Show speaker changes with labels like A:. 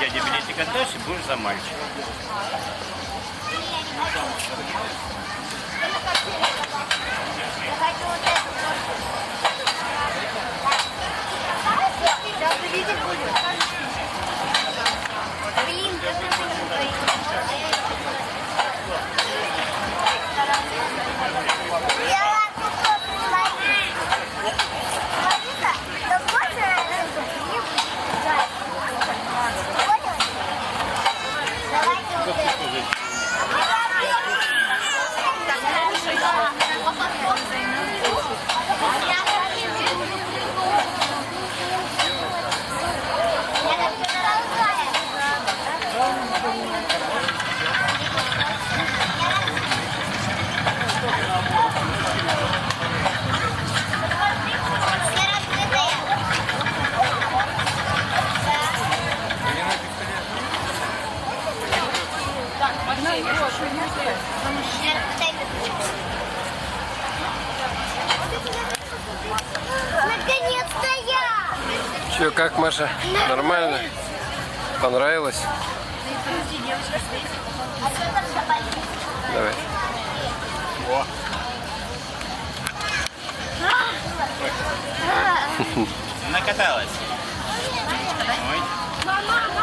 A: дядя билетик отдашь и будешь за мальчика.
B: Сейчас увидеть будет. Блин, наконец-то я!
C: Че, как, Маша? Нормально? Понравилось? Давай.
A: Накаталась.